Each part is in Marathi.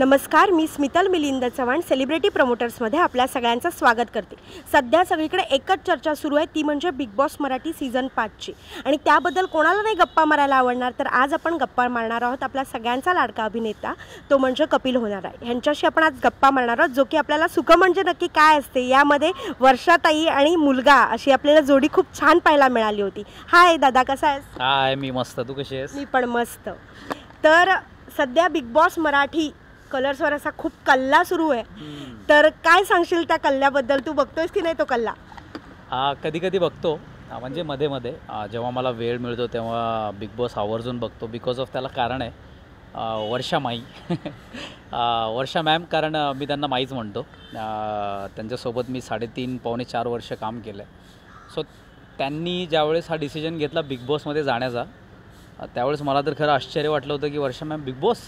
नमस्कार, मी स्मितल मिलिंद चव्हाण सेलिब्रिटी प्रमोटर्समध्ये आपल्या सगळ्यांचं स्वागत करते। सध्या सगळीकडे एकच चर्चा सुरू आहे, ती म्हणजे बिग बॉस मराठी सीझन 5ची। आणि त्याबद्दल कोणाला नाही गप्पा मारायला आवडणार, तर आज आपण गप्पा मारणार आहोत आपला सगळ्यांचा लाडका अभिनेता, तो म्हणजे कपिल होनारा यांच्याशी आपण आज गप्पा मारणार आहोत, जो की आपल्याला सुख म्हणजे नक्की काय असते यामध्ये वर्षाताई आणि मुलगा अशी आपल्याला जोडी खूप छान पाहायला मिळाली होती। हाय दादा, कसा आहेस? हाय, मी मस्त, तू कशी आहेस? मी पण मस्त। तर सध्या बिग बॉस मराठी कलर्सवर असा खूप कल्ला सुरू आहे, तर काय सांगशील त्या कल्ल्याबद्दल? तू बघतोयस की नाही तो कल्ला? कधी कधी बघतो, म्हणजे मध्ये मध्ये जेव्हा मला वेळ मिळतो तेव्हा बिग बॉस आवर्जून बघतो। बिकॉज ऑफ त्याला कारण आहे वर्षा माई वर्षा मॅम, कारण मी त्यांना माईच म्हणतो। त्यांच्यासोबत मी 3.5 पावणे 4 वर्ष काम केलं आहे। सो त्यांनी ज्यावेळेस हा डिसिजन घेतला बिग बॉसमध्ये जाण्याचा, त्यावेळेस मला तर खरं आश्चर्य वाटलं होतं की वर्षा मॅम बिग बॉस,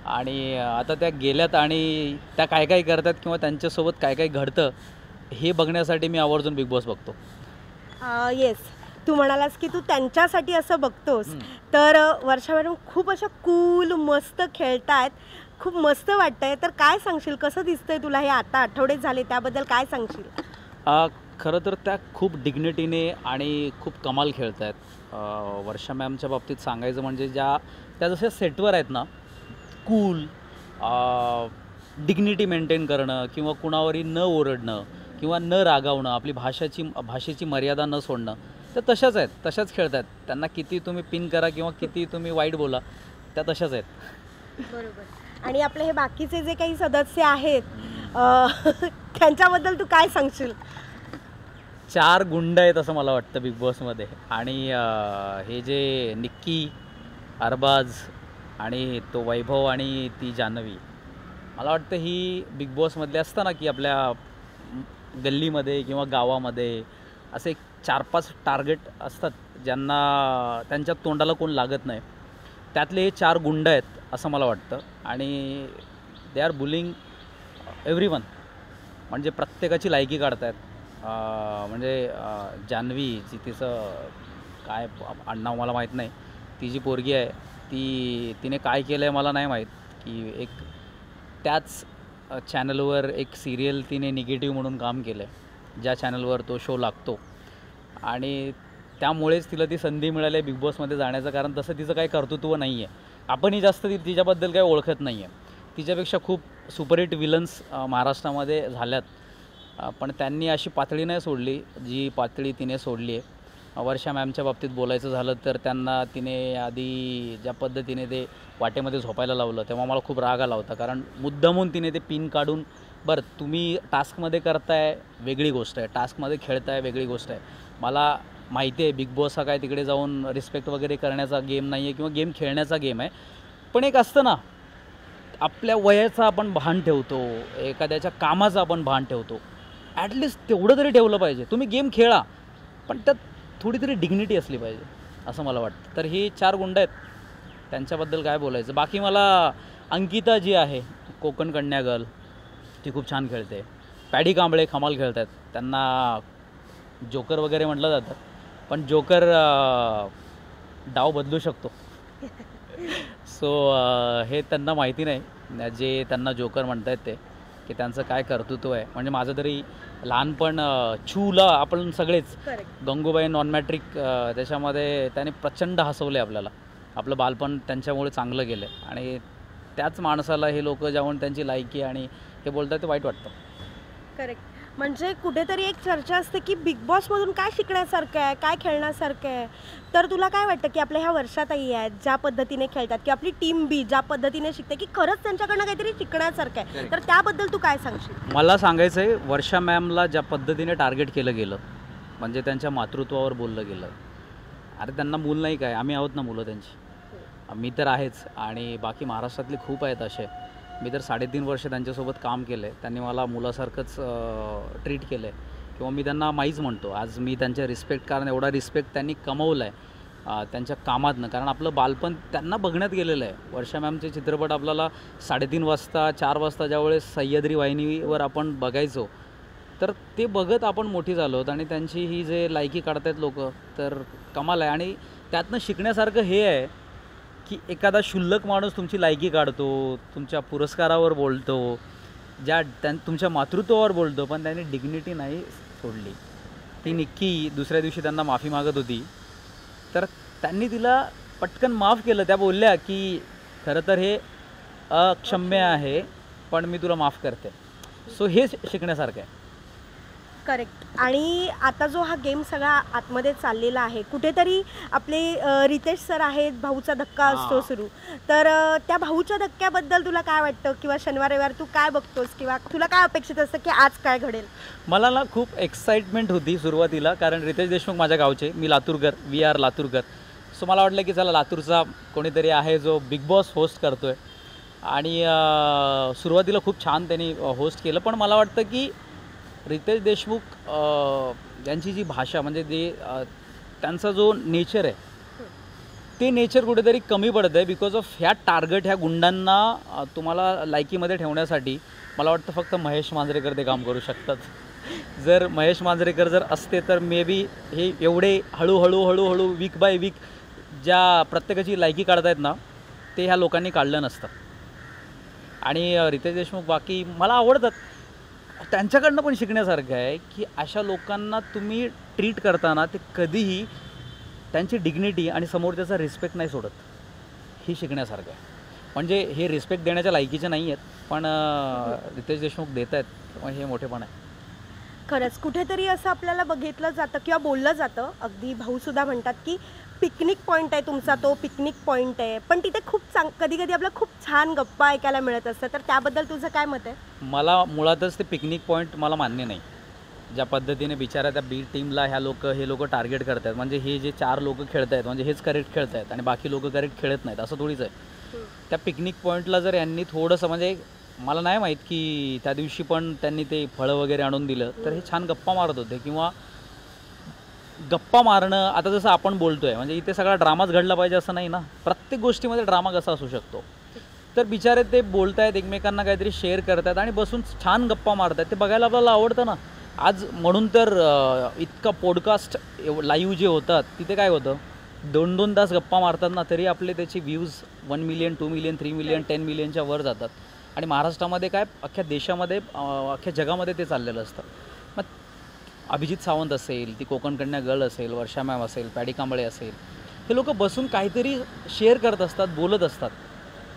आणि आता त्या गेल्यात आणि त्या काय काय करतात किंवा त्यांच्यासोबत काय काय घडतं हे बघण्यासाठी मी आवर्जून बिग बॉस बघतो। येस, तू म्हणालास की तू त्यांच्यासाठी असं बघतोस, तर वर्षा मॅडम खूप अशा कूल मस्त खेळतायत, खूप मस्त वाटतंय। तर काय सांगशील, कसं दिसतंय तुला हे? आता आठवडे झाले, त्याबद्दल काय सांगशील? खरं तर त्या खूप डिग्निटीने आणि खूप कमाल खेळत आहेत। वर्षा मॅमच्या बाबतीत सांगायचं म्हणजे त्या जशा सेटवर आहेत ना, कूल, डिग्निटी मेंटेन करणं किंवा कुणावरही न ओरडणं किंवा न रागावणं, आपली भाषेची मर्यादा न सोडणं, त्या तशाच आहेत, तशाच खेळत आहेत। त्यांना किती तुम्ही पिन करा किंवा किती तुम्ही वाईट बोला, त्या तशाच आहेत। बरोबर। आणि आपले हे बाकीचे जे काही सदस्य आहेत त्यांच्याबद्दल तू काय सांगशील? 4 गुंड आहेत असं मला वाटतं बिग बॉसमध्ये। आणि हे जे निक्की, अरबाज आणि तो वैभव आणि ती जान्हवी, मला वाटतं ही बिग बॉसमधले असताना की आपल्या गल्लीमध्ये किंवा गावामध्ये असे 4-5 टार्गेट असतात ज्यांना त्यांच्या तोंडाला कोण लागत नाही, त्यातले हे 4 गुंड आहेत असं मला वाटतं। आणि दे आर बुलिंग एव्हरीवन, म्हणजे प्रत्येकाची लायकी काढत आहेत। म्हणजे जान्हवी जी, तिचं काय आडनाव मला माहीत नाही, ती जी पोरगी आहे तिने काय केलं आहे मला नाही माहीत, की एक त्याच चॅनलवर एक सिरियल तिने निगेटिव्ह म्हणून काम केलं आहे, ज्या चॅनलवर तो शो लागतो, आणि त्यामुळेच तिला ती संधी मिळाली आहे बिग बॉसमध्ये जाण्याचं। कारण तसं तिचं काही कर्तृत्व नाही आहे, आपणही जास्त तिच्याबद्दल काही ओळखत नाही आहे। तिच्यापेक्षा खूप सुपरहिट विलन्स महाराष्ट्रामध्ये झाल्यात, पण त्यांनी अशी पातळी नाही सोडली जी पातळी तिने सोडली आहे। वर्षा मॅमच्या बाबतीत बोलायचं झालं तर त्यांना तिने आधी ज्या पद्धतीने ते वाटेमध्ये झोपायला लावलं तेव्हा मला खूप राग आला होता, कारण मुद्दामून तिने ते पिन काढून, बरं तुम्ही टास्कमध्ये करताय वेगळी गोष्ट आहे, टास्कमध्ये खेळताय वेगळी गोष्ट आहे। मला माहिती आहे बिग बॉस हा काय तिकडे जाऊन रिस्पेक्ट वगैरे करण्याचा गेम नाही आहे किंवा गेम खेळण्याचा गेम आहे, पण एक असतं ना, आपल्या वयाचं आपण भान ठेवतो, एखाद्याच्या कामाचं आपण भान ठेवतो, ॲटलिस्ट तेवढं तरी ठेवलं पाहिजे। तुम्ही गेम खेळा, पण त्यात थोडी तरी डिग्निटी असली पाहिजे असं मला वाटतं। तर ही 4 गुंड आहेत, त्यांच्याबद्दल काय बोलायचं? बाकी मला अंकिता जी आहे, कोकण कन्या गर्ल, ती खूप छान खेळते। पॅडी कांबळे कमाल खेळत आहेत, त्यांना जोकर वगैरे म्हटलं जातं, पण जोकर डाव बदलू शकतो। सो हे त्यांना माहिती नाही, जे त्यांना जोकर म्हणत आहेत ते, की त्यांचं काय कर्तृत्व आहे। म्हणजे माझं तरी लहानपण छूला आपण सगळेच, गंगूबाई नॉन मॅट्रिक, त्याच्यामध्ये त्याने प्रचंड हसवले आपल्याला, आपलं बालपण त्यांच्यामुळे चांगलं गेलं, आणि त्याच माणसाला हे लोक जाऊन त्यांची लायकी आणि हे बोलतात ते वाईट वाटतं। करेक्ट। म्हणजे कुठेतरी एक चर्चा असते की बिग बॉसमधून काय शिकण्यासारखं आहे, काय खेळण्यासारखं आहे, तर तुला काय वाटतं की आपल्या ह्या वर्षाताई आहेत ज्या पद्धतीने खेळतात, की आपली टीम बी ज्या पद्धतीने शिकते, की खरंच त्यांच्याकडनं काहीतरी शिकण्यासारखं आहे, तर त्याबद्दल तू काय सांगशील? मला सांगायचं आहे, वर्षा मॅमला ज्या पद्धतीने टार्गेट केलं गेलं, म्हणजे त्यांच्या मातृत्वावर बोललं गेलं, अरे त्यांना मूल नाही काय, आम्ही आहोत ना मुलं त्यांची, मी तर आहेच, आणि बाकी महाराष्ट्रातले खूप आहेत असे। मी तर 3.5 वर्ष त्यांच्यासोबत काम केलं आहे, त्यांनी मला मुलासारखंच ट्रीट केलं आहे, किंवा मी त्यांना माईच म्हणतो। आज मी त्यांच्या रिस्पेक्ट, कारण एवढा रिस्पेक्ट त्यांनी कमवला आहे त्यांच्या कामातनं, कारण आपलं बालपण त्यांना बघण्यात गेलेलं आहे। वर्षा मॅमचे चित्रपट आपल्याला 3:30 वाजता 4 वाजता ज्यावेळेस सह्याद्री वाहिनीवर आपण बघायचो, तर ते बघत आपण मोठी झालो, आणि त्यांची ही जे लायकी काढतायत लोक, तर कमाल आहे। आणि त्यातनं शिकण्यासारखं हे आहे की एखादा क्षुल्लक माणूस तुमची लायकी काढतो, तुमच्या पुरस्कारावर बोलतो, तुमच्या मातृत्वावर बोलतो, पण त्याने डिग्निटी नाही सोडली. ती निक्की दुसऱ्या दिवशी त्यांना माफी मागत होती, तर त्यांनी तिला पटकन माफ केलं. त्या बोलल्या की खरं तर हे अक्षम्य आहे, पण मी तुला माफ करते. सो हे शिकण्यासारखं आहे. करेक्ट. आणि आता जो हा गेम सगळा आतमध्ये चाललेला आहे, कुठेतरी आपले रितेश सर आहेत, भाऊचा धक्का असतो सुरू, तर त्या भाऊच्या धक्क्याबद्दल तुला काय वाटतं, किंवा शनिवार रविवार तू काय बघतोस, किंवा तुला काय अपेक्षित असतं की आज काय घडेल? मला ना खूप एक्साइटमेंट होती सुरुवातीला, कारण रितेश देशमुख माझ्या गावचे, मी लातूरकर, वी आर लातूरकर. सो मला वाटलं की चला लातूरचा कोणीतरी आहे जो बिग बॉस होस्ट करतो आहे, आणि सुरुवातीला खूप छान त्यांनी होस्ट केलं. पण मला वाटतं की रितेश देशमुख यांची जी भाषा, म्हणजे त्यांचा जो नेचर आहे, ते नेचर कुठेतरी कमी पडतं आहे बिकॉज ऑफ ह्या टार्गेट, ह्या गुंडांना तुम्हाला लायकीमध्ये ठेवण्यासाठी मला वाटतं फक्त महेश मांजरेकर ते काम करू शकतात. जर महेश मांजरेकर जर असते तर मे बी हे एवढे हळूहळू वीक बाय वीक ज्या प्रत्येकाची लायकी काढतायत ना, ते ह्या लोकांनी काढलं नसतं. आणि रितेश देशमुख बाकी मला आवडतात, त्यांच्याकडनं पण शिकण्यासारखं आहे की अशा लोकांना तुम्ही ट्रीट करताना ते कधीही त्यांची डिग्निटी आणि समोरच्याचा रिस्पेक्ट नाही सोडत. ही शिकण्यासारखं आहे. म्हणजे हे रिस्पेक्ट देण्याच्या लायकीचे नाही आहेत, पण रितेश देशमुख देत आहेत, हे मोठेपण आहे. खरंच कुठेतरी असं आपल्याला बघितलं जातं किंवा बोललं जातं, अगदी भाऊसुद्धा म्हणतात की पिकनिक पॉईंट आहे तुमचा, तो पिकनिक पॉईंट आहे, पण तिथे खूप कधी कधी आपल्याला खूप छान गप्पा ऐकायला मिळत असतात. तर त्याबद्दल तुझं काय मत आहे? मला मुळातच ते पिकनिक पॉईंट मला मान्य नाही. ज्या पद्धतीने बिचारा त्या बी टीमला हे लोक टार्गेट करत आहेत, म्हणजे हे जे 4 लोक खेळत आहेत म्हणजे हेच करेक्ट खेळत आहेत आणि बाकी लोक करेक्ट खेळत नाहीत, असं थोडीच आहे. त्या पिकनिक पॉईंटला जर यांनी थोडंसं, म्हणजे मला नाही माहीत की त्या दिवशी पण त्यांनी ते फळं वगैरे आणून दिलं, तर हे छान गप्पा मारत होते. किंवा गप्पा मारणं, आता जसं आपण बोलतोय, म्हणजे इथे सगळा ड्रामाच घडला पाहिजे असं नाही ना. प्रत्येक गोष्टीमध्ये ड्रामा कसा असू शकतो. तर बिचारे ते बोलत आहेत, एकमेकांना काहीतरी शेअर करतात आणि बसून छान गप्पा मारत आहेत, ते बघायला आपल्याला आवडतं ना. आज म्हणून तर इतका पॉडकास्ट लाईव्ह जे होतात तिथे काय होतं, 2-2 तास गप्पा मारतात ना, तरी आपले त्याचे व्ह्यूज 1 मिलियन, 2 मिलियन, 3 मिलियन, 10 मिलियनच्या वर जातात. आणि महाराष्ट्रामध्ये काय, अख्ख्या देशामध्ये, अख्ख्या जगामध्ये ते चाललेलं असतं. मग अभिजित सावंत असेल, ती कोकणकन्या गर्ल असेल, वर्षा मॅम असेल, पॅडी कांबळे असेल, हे लोक बसून काहीतरी शेअर करत असतात, बोलत असतात.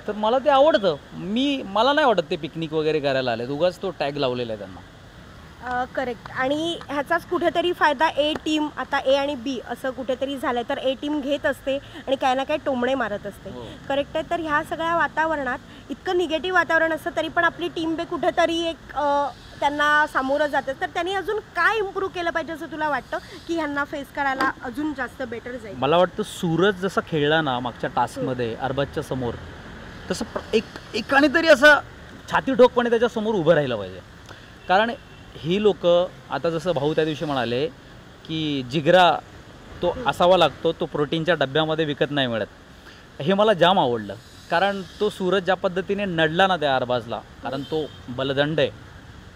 तर मला ते आवडतं. मला नाही वाटत ते पिकनिक वगैरे करायला आले, उगाच तो टॅग लावलेला आहे त्यांना. करेक्ट. आणि ह्याचाच कुठेतरी फायदा ए टीम, आता ए आणि बी असं कुठेतरी झालं, तर ए टीम घेत असते आणि काही ना काही टोमणे मारत असते. करेक्ट आहे. तर ह्या सगळ्या वातावरणात इतकं निगेटिव्ह वातावरण असतं, तरी पण आपली टीम बे कुठेतरी एक त्यांना सामोरं जातं. तर त्यांनी अजून काय इम्प्रूव्ह केलं पाहिजे असं तुला वाटतं की ह्यांना फेस करायला अजून जास्त बेटर जाईल? मला वाटतं सूरज जसा खेळला ना मागच्या टास्कमध्ये अरबाजच्या समोर, तसं एकाने तरी असं छाती ठोकपणे त्याच्यासमोर उभं राहिलं पाहिजे. कारण ही लोक, आता जसं भाऊ त्या दिवशी म्हणाले की जिगरा तो असावा लागतो, तो प्रोटीनच्या डब्यामध्ये विकत नाही मिळत, हे मला जाम आवडलं. कारण तो सूरज ज्या पद्धतीने नडला ना त्या अरबाजला, कारण तो बलदंड आहे.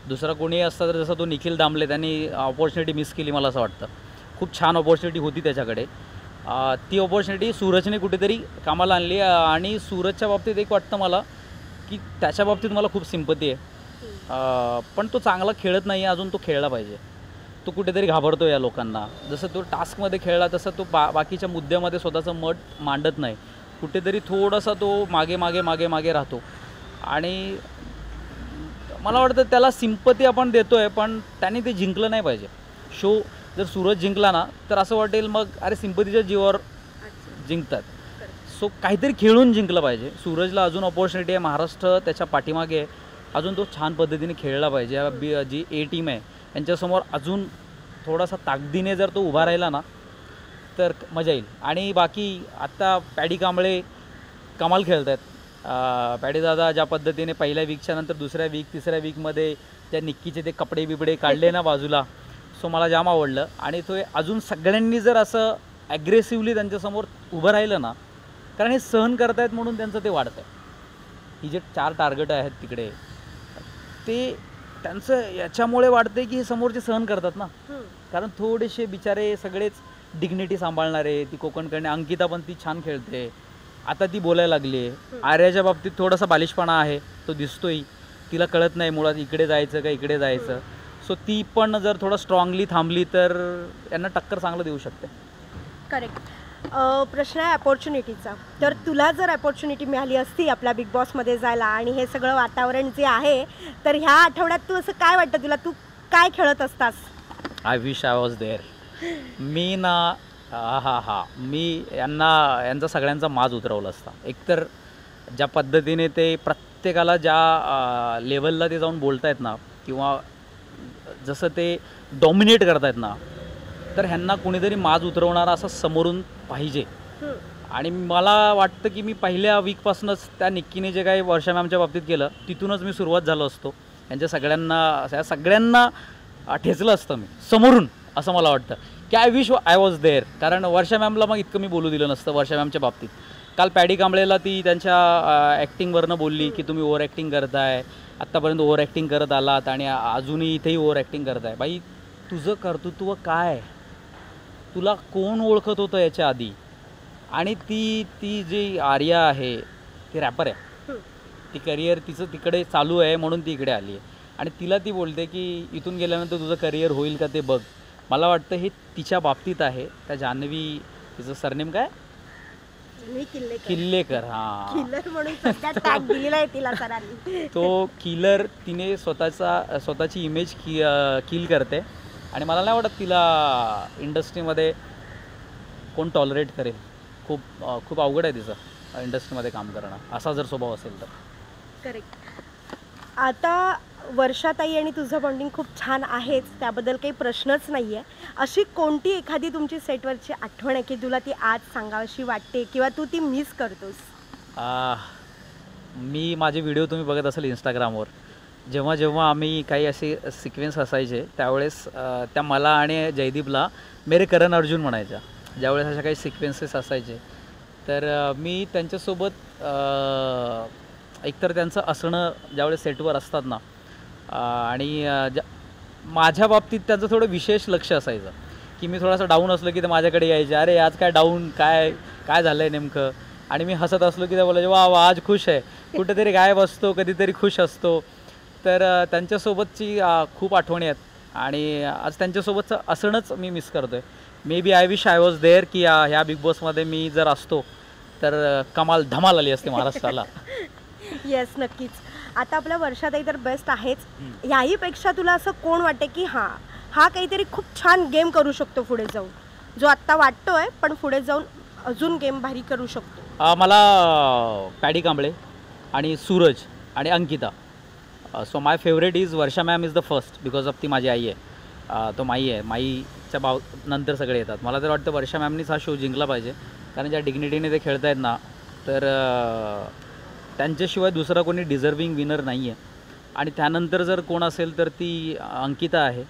दुसरा कोणी असता तर जसं तो निखिल दामले, त्यांनी ऑपॉर्च्युनिटी मिस केली मला असं वाटतं. खूप छान ऑपॉर्च्युनिटी होती त्याच्याकडे, ती ऑपॉर्च्युनिटी सूरजने कुठेतरी कामाला आणली. आणि सूरजच्या बाबतीत एक वाटतं मला की त्याच्या बाबतीत मला खूप सिंपती आहे, पण तो चांगला खेळत नाही आहे, अजून तो खेळला पाहिजे. तो कुठेतरी घाबरतो या लोकांना. जसं तो टास्कमध्ये खेळला तसं तो बाकीच्या मुद्द्यामध्ये स्वतःचं मत मांडत नाही, कुठेतरी थोडासा तो मागे राहतो. आणि मला वाटतं त्याला सिंपती आपण देतो आहे, पण त्याने ते जिंकलं नाही पाहिजे. शो जर सूरज जिंकला ना तर असं वाटेल मग अरे सिंपतीच्या जीवावर जिंकतात. सो काहीतरी खेळून जिंकलं पाहिजे. सूरजला अजून ऑपॉर्च्युनिटी आहे, महाराष्ट्र त्याच्या पाठीमागे आहे, अजून तो छान पद्धतीने खेळला पाहिजे. जी ए टीम आहे यांच्यासमोर अजून थोडासा ताकदीने जर तो उभा राहिला ना तर मजा येईल. आणि बाकी आत्ता पॅडी कांबळे कमाल खेळत आहेत. पॅडी दादा ज्या पद्धतीने पहिल्या वीकच्या नंतर दुसऱ्या वीक, तिसऱ्या वीकमध्ये त्या निक्कीचे ते कपडे बिपडे काढले ना बाजूला, सो मला जाम आवडलं. आणि तो अजून सगळ्यांनी जर असं ॲग्रेसिव्हली त्यांच्यासमोर उभं राहिलं ना, कारण हे सहन करतायत म्हणून त्यांचं ते वाढतं आहे. ही जे 4 टार्गेट आहेत तिकडे, ते त्यांचं याच्यामुळे वाढते की हे समोरचे सहन करतात ना. कारण थोडेसे बिचारे सगळेच डिग्निटी सांभाळणारे, ती कोकणकडे अंकिता पण ती छान खेळते, आता ती बोलायला लागली आहे. आर्याच्या बाबतीत थोडासा बालिशपणा आहे, तो दिसतोय. तिला कळत नाही मुळात इकडे जायचं का इकडे जायचं. सो ती पण जर थोडं स्ट्रॉंगली थांबली तर यांना टक्कर चांगलं देऊ शकते. करेक्ट. प्रश्न आहे अपॉर्च्युनिटीचा. तर तुला जर अपॉर्च्युनिटी मिळाली असती आपल्या बिग बॉसमध्ये जायला आणि हे सगळं वातावरण जे आहे, तर ह्या आठवड्यात तू असं काय वाटतं तुला, तू काय खेळत असतास? I wish I was there. मी ना मी यांचा सगळ्यांचा माज उतरवला असता. एकतर ज्या पद्धतीने ते प्रत्येकाला ज्या लेवलला ते जाऊन बोलत आहेत ना, किंवा जसं ते डॉमिनेट करत आहेत ना, तर ह्यांना कुणीतरी माज उतरवणारा असं समोरून पाहिजे. आणि मला वाटतं की मी पहिल्या वीकपासूनच त्या निक्कीने जे काही वर्षा मॅमच्या बाबतीत केलं तिथूनच मी सुरुवात झालो असतो. यांच्या सगळ्यांना ठेचलं असतं मी समोरून, असं मला वाटतं की I wish I was there. कारण वर्षा मॅमला मग इतकं मी बोलू दिलं नसतं. वर्षा मॅमच्या बाबतीत काल पॅडी कांबळेला ती त्यांच्या ॲक्टिंगवरनं बोलली की तुम्ही ओव्हर ॲक्टिंग करताय, आत्तापर्यंत ओव्हर ॲक्टिंग करत आलात आणि अजूनही इथेही ओव्हर ॲक्टिंग करताय. बाई तुझं कर्तृत्व काय, तुला कोण ओळखत होतं याच्या आधी? आणि ती जी आर्या आहे ती रॅपर आहे, ती करिअर तिचं तिकडे चालू आहे म्हणून ती इकडे आली आहे. आणि तिला ती बोलते की इथून गेल्यानंतर तुझं करिअर होईल का ते बघ. मला वाटतं हे तिच्या बाबतीत आहे. त्या जान्हवी, तिचं सरनेम काय, किल्लेकर. किलर म्हणून सध्या टॅग दिलेला आहे तिला सरांनी. तो किलर, तिने स्वतःची इमेज किल करते. आणि मला नाही वाटत तिला इंडस्ट्रीमध्ये कोण टॉलरेट करेल. खूप अवघड आहे तिचं इंडस्ट्रीमध्ये काम करणं, असा जर स्वभाव असेल तर. करेक्ट. आता वर्षाताई आणि तुझं बॉन्डिंग खूप छान आहेच, त्याबद्दल काही प्रश्नच नाही आहे. अशी कोणती एखादी तुमची सेटवरची आठवण आहे की तुला ती आज सांगावीशी वाटते किंवा तू ती मिस करतोस? मी माझे व्हिडिओ तुम्ही बघत असाल इंस्टाग्रामवर, जेव्हा आम्ही काही असे सिक्वेन्स असायचे त्यावेळेस त्या मला आणि जयदीपला मेरे करण अर्जुन म्हणायच्या. ज्यावेळेस अशा काही सिक्वेन्सेस असायचे तर मी त्यांच्यासोबत एकतर त्यांचं असणं ज्यावेळेस सेटवर असतात ना, आणि माझ्या बाबतीत त्यांचं थोडं विशेष लक्ष असायचं की मी थोडासा डाऊन असलो की ते माझ्याकडे यायचे, अरे आज काय डाऊन, काय झालं आहे नेमकं. आणि मी हसत असलो की ते बोलायचे वा वा आज खुश आहे, कुठेतरी गायब असतो, कधीतरी खुश असतो. तर त्यांच्यासोबतची खूप आठवणी आहेत आणि आज त्यांच्यासोबतचं असणंच मी मिस करतो आहे. Maybe I wish I was there की ह्या बिग बॉसमध्ये मी जर असतो तर कमाल धमाल आली असते महाराष्ट्राला. येस, नक्कीच. आता आपल्या वर्षाताई तर बेस्ट आहेच, याहीपेक्षा तुला असं कोण वाटते की हा काहीतरी खूप छान गेम करू शकतो पुढे जाऊन, जो आत्ता वाटतोय पण पुढे जाऊन अजून गेम भारी करू शकतो? मला पॅडी कांबळे आणि सूरज आणि Ankita. So my favourite is Varsha ma'am is the first because of ती माझी आई आहे. तो माई आहे, माईच्या नंतर सगळे येतात. मला तर वाटतं वर्षा मॅमनीच हा शो जिंकला पाहिजे, कारण ज्या डिग्निटीने ते खेळत आहेत ना, तर त्यांच्याशिवाय दुसरा कोणी डिझर्विंग विनर नाही आहे. आणि त्यानंतर जर कोण असेल तर ती अंकिता आहे.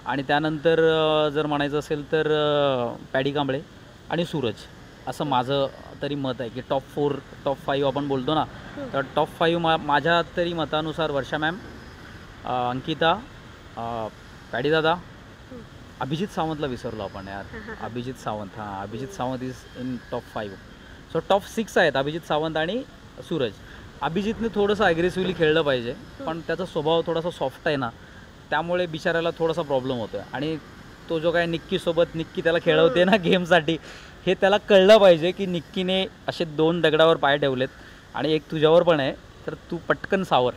आणि त्यानंतर जर म्हणायचं असेल तर पॅडी कांबळे आणि सूरज, असं माझं तरी मत आहे की टॉप 5 आपण बोलतो ना, तर टॉप 5 माझ्या तरी मतानुसार वर्षा मॅम, अंकिता, पॅडी दादा, अभिजित सावंतला विसरलो आपण यार, Abhijit Sawant is in top 5. So top 6 आहेत अभिजित सावंत आणि सूरज. अभिजितने थोडंसं ॲग्रेसिव्हली खेळलं पाहिजे, पण त्याचा स्वभाव थोडासा सॉफ्ट आहे ना, त्यामुळे बिचारायला थोडासा प्रॉब्लेम होतो आहे. आणि तो जो काय निक्की त्याला खेळवते ना गेमसाठी, हे त्याला कळलं पाहिजे की निक्कीने असे 2 दगडावर पाय ठेवलेत आणि एक तुझ्यावर पण आहे, तर तू पटकन सावर.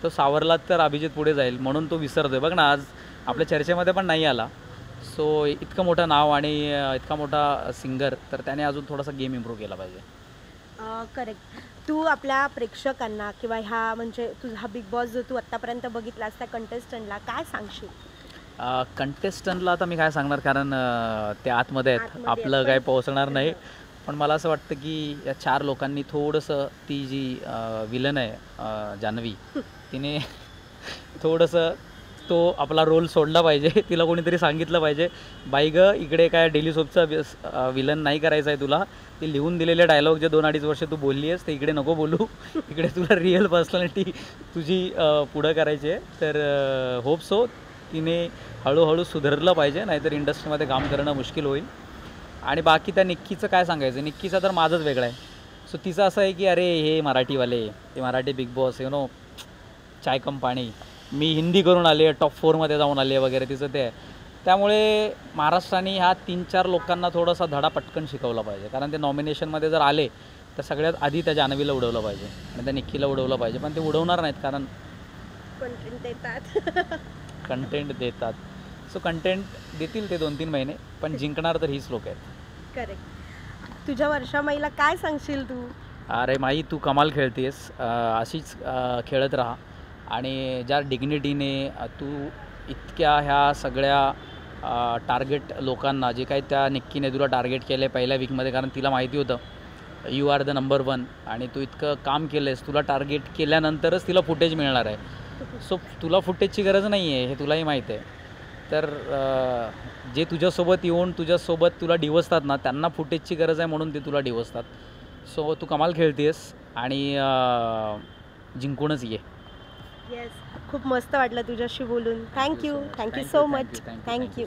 तो सावरला तर अभिजित पुढे जाईल, म्हणून तो विसरतोय. बघ ना, आज आपल्या चर्चेमध्ये पण नाही आला. सो इतकं मोठं नाव आणि इतका मोठा सिंगर, तर त्याने अजून थोडासा गेम इम्प्रूव्ह केला पाहिजे. करेक्ट. तू आपल्या प्रेक्षकांना किंवा ह्या म्हणजे तुझा बिग बॉस जो तू आत्तापर्यंत बघितलास त्या कंटेस्टंटला काय सांगशील? कंटेस्टंटला आता मी काय सांगणार, कारण ते आतमध्ये आहेत, आपलं काय पोहोचणार नाही. पण मला असं वाटतं की या 4 लोकांनी थोडंसं ती जी विलन आहे जान्हवी, तिने थोडंसं तो आपला रोल सोडला पाहिजे. तिला कोणीतरी सांगितलं पाहिजे, बाई ग इकडे काय डेली सोपचा विलन नाही करायचं आहे तुला. ते लिहून दिलेले डायलॉग जे 2-2.5 वर्ष तू बोलली आहेस ते इकडे नको बोलू, इकडे तुला रिअल पर्सनॅलिटी तुझी पुढं करायची आहे. तर होप सो तिने हळूहळू सुधारलं पाहिजे, नाहीतर इंडस्ट्रीमध्ये काम करणं मुश्किल होईल. आणि बाकी त्या निक्कीचं काय सांगायचं, निक्कीचा तर माझंच वेगळं आहे. सो तिचं असं आहे की अरे हे मराठीवाले, ते मराठी बिग बॉस चाय कम पाणी, मी हिंदी करून आले, टॉप 4मध्ये जाऊन आले वगैरे, तिचं ते आहे. त्यामुळे महाराष्ट्राने ह्या 3-4 लोकांना थोडासा धडा पटकन शिकवला पाहिजे. कारण ते नॉमिनेशनमध्ये जर आले तर सगळ्यात आधी त्या जान्हवीला उडवलं पाहिजे आणि त्या निक्कीला उडवलं पाहिजे. पण ते उडवणार नाहीत कारण कंटेंट देतात. सो कंटेंट देतील ते 2-3 महिने, पण जिंकणार तर हीच लोक आहेत. करेक्ट. तुझ्या वर्षामाईला काय सांगशील तू? अरे माई, तू कमाल खेळतेस, अशीच खेळत राहा. आणि ज्या डिग्निटीने तू इतक्या ह्या सगळ्या टार्गेट लोकांना, जे काही त्या निक्कीने तुला टार्गेट केलं आहे पहिल्या वीकमध्ये, कारण तिला माहिती होतं यू आर द नंबर 1 आणि तू इतकं काम केलं आहेस, तुला टार्गेट केल्यानंतरच तिला फुटेज मिळणार आहे. सो तुला फुटेजची गरज नाही आहे, हे तुलाही माहीत आहे. तर जे तुझ्यासोबत येऊन तुझ्यासोबत तुला डिवसतात ना, त्यांना फुटेजची गरज आहे म्हणून ते तुला डिवसतात. सो तू कमाल खेळतेस आणि जिंकूनच ये. येस, खूप मस्त वाटलं तुझ्याशी बोलून. Thank you so much. थँक्यू.